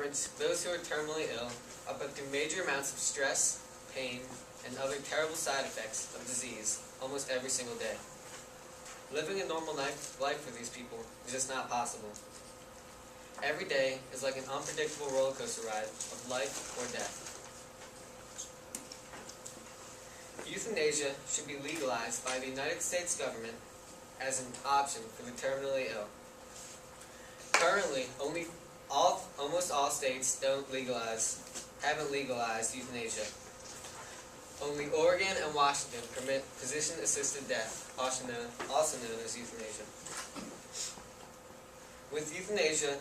words, those who are terminally ill are put through major amounts of stress, pain, and other terrible side effects of disease almost every single day. Living a normal life for these people is just not possible. Every day is like an unpredictable roller coaster ride of life or death. Euthanasia should be legalized by the United States government as an option for the terminally ill. Currently, almost all states haven't legalized euthanasia. Only Oregon and Washington permit physician-assisted death, also known as euthanasia. With euthanasia,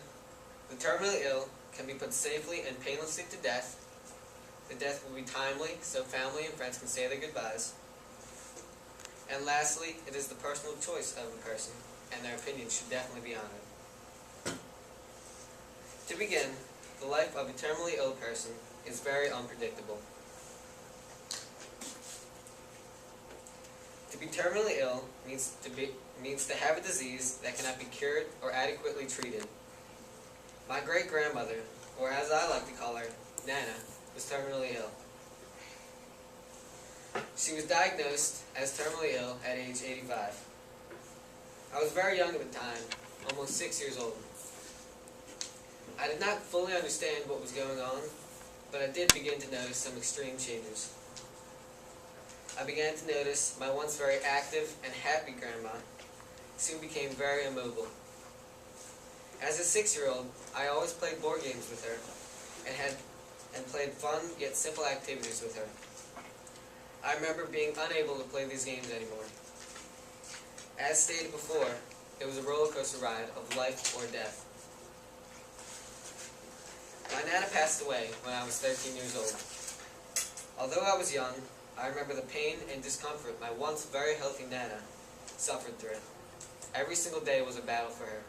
the terminally ill can be put safely and painlessly to death. The death will be timely, so family and friends can say their goodbyes. And lastly, it is the personal choice of a person, and their opinion should definitely be honored. To begin, the life of a terminally ill person is very unpredictable. To be terminally ill means to have a disease that cannot be cured or adequately treated. My great-grandmother, or as I like to call her, Nana, was terminally ill. She was diagnosed as terminally ill at age 85. I was very young at the time, almost 6 years old. I did not fully understand what was going on, but I did begin to notice some extreme changes. I began to notice my once very active and happy grandma soon became very immobile. As a 6-year-old, I always played board games with her and played fun yet simple activities with her. I remember being unable to play these games anymore. As stated before, it was a roller coaster ride of life or death. My Nana passed away when I was 13 years old. Although I was young, I remember the pain and discomfort my once very healthy Nana suffered through. Every single day was a battle for her.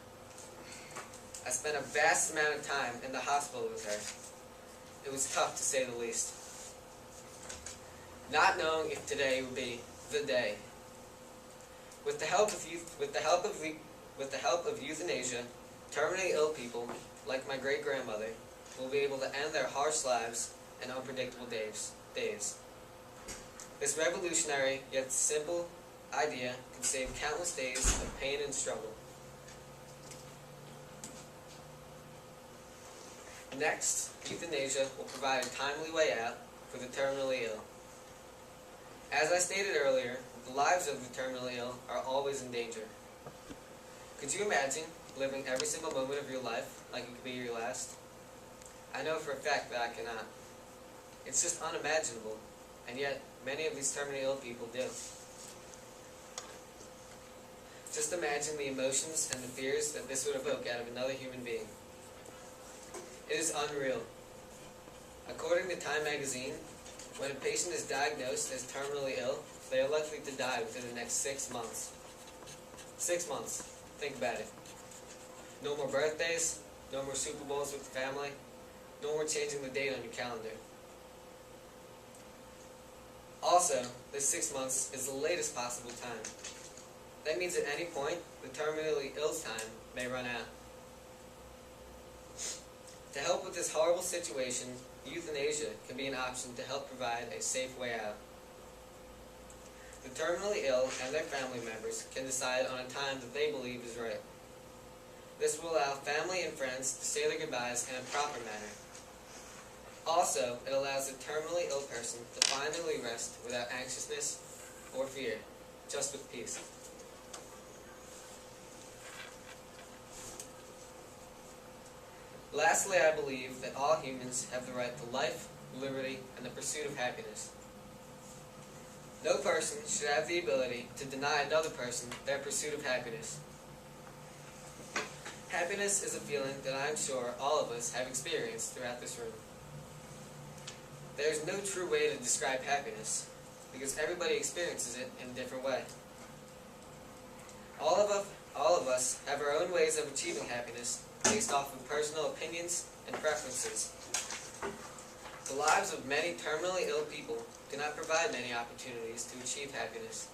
I spent a vast amount of time in the hospital with her. It was tough, to say the least. Not knowing if today would be the day. With the help of euthanasia, terminally ill people, like my great-grandmother, will be able to end their harsh lives and unpredictable days. This revolutionary yet simple idea can save countless days of pain and struggle. Next, euthanasia will provide a timely way out for the terminally ill. As I stated earlier, the lives of the terminally ill are always in danger. Could you imagine living every single moment of your life like it could be your last? I know for a fact that I cannot. It's just unimaginable, and yet many of these terminally ill people do. Just imagine the emotions and the fears that this would evoke out of another human being. It is unreal. According to Time magazine, when a patient is diagnosed as terminally ill, they are likely to die within the next 6 months. 6 months. Think about it. No more birthdays, no more Super Bowls with the family, no more changing the date on your calendar. Also, this 6 months is the latest possible time. That means at any point, the terminally ill's time may run out. To help with this horrible situation, euthanasia can be an option to help provide a safe way out. The terminally ill and their family members can decide on a time that they believe is right. This will allow family and friends to say their goodbyes in a proper manner. Also, it allows the terminally ill person to finally rest without anxiousness or fear, just with peace. Lastly, I believe that all humans have the right to life, liberty, and the pursuit of happiness. No person should have the ability to deny another person their pursuit of happiness. Happiness is a feeling that I am sure all of us have experienced throughout this room. There is no true way to describe happiness, because everybody experiences it in a different way. All of us have our own ways of achieving happiness based off of personal opinions and preferences. The lives of many terminally ill people do not provide many opportunities to achieve happiness.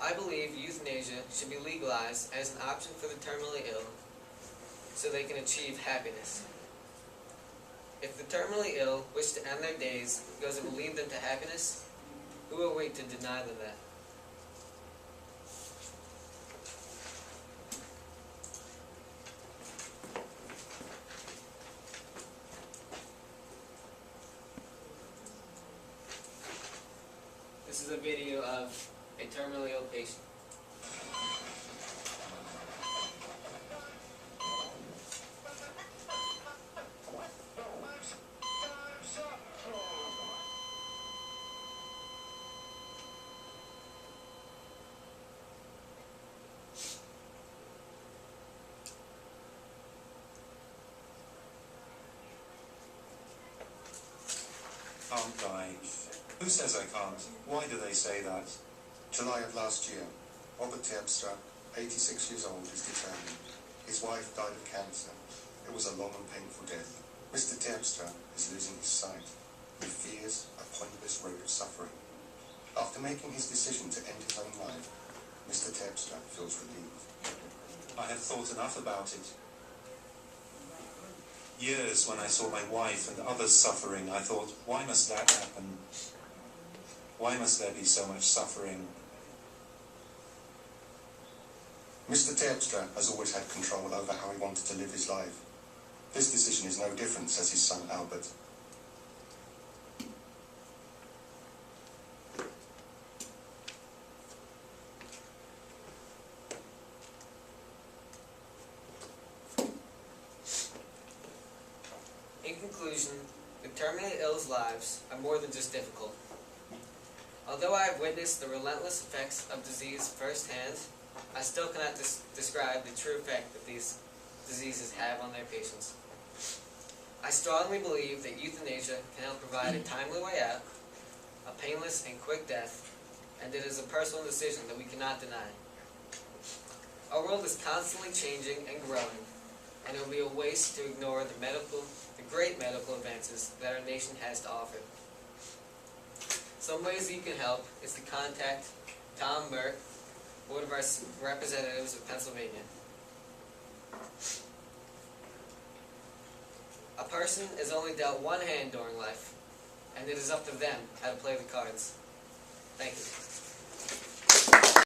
I believe euthanasia should be legalized as an option for the terminally ill so they can achieve happiness. If the terminally ill wish to end their days because it will lead them to happiness, who will wait to deny them that? This is a video of a terminally ill patient. Can't die. Who says I can't? Why do they say that? July of last year, Robert Terpstra, 86 years old, is determined. His wife died of cancer. It was a long and painful death. Mr. Terpstra is losing his sight. He fears a pointless road of suffering. After making his decision to end his own life, Mr. Terpstra feels relieved. I have thought enough about it. Years when I saw my wife and others suffering, I thought, why must that happen? Why must there be so much suffering? Mr. Terpstra has always had control over how he wanted to live his life. This decision is no different, says his son Albert. In conclusion, the terminally ill's lives are more than just difficult. Although I have witnessed the relentless effects of disease firsthand, I still cannot describe the true effect that these diseases have on their patients. I strongly believe that euthanasia can help provide a timely way out, a painless and quick death, and it is a personal decision that we cannot deny. Our world is constantly changing and growing, and it would be a waste to ignore the great medical advances that our nation has to offer. Some ways that you can help is to contact Tom Burke, one of our representatives of Pennsylvania. A person is only dealt one hand during life, and it is up to them how to play the cards. Thank you.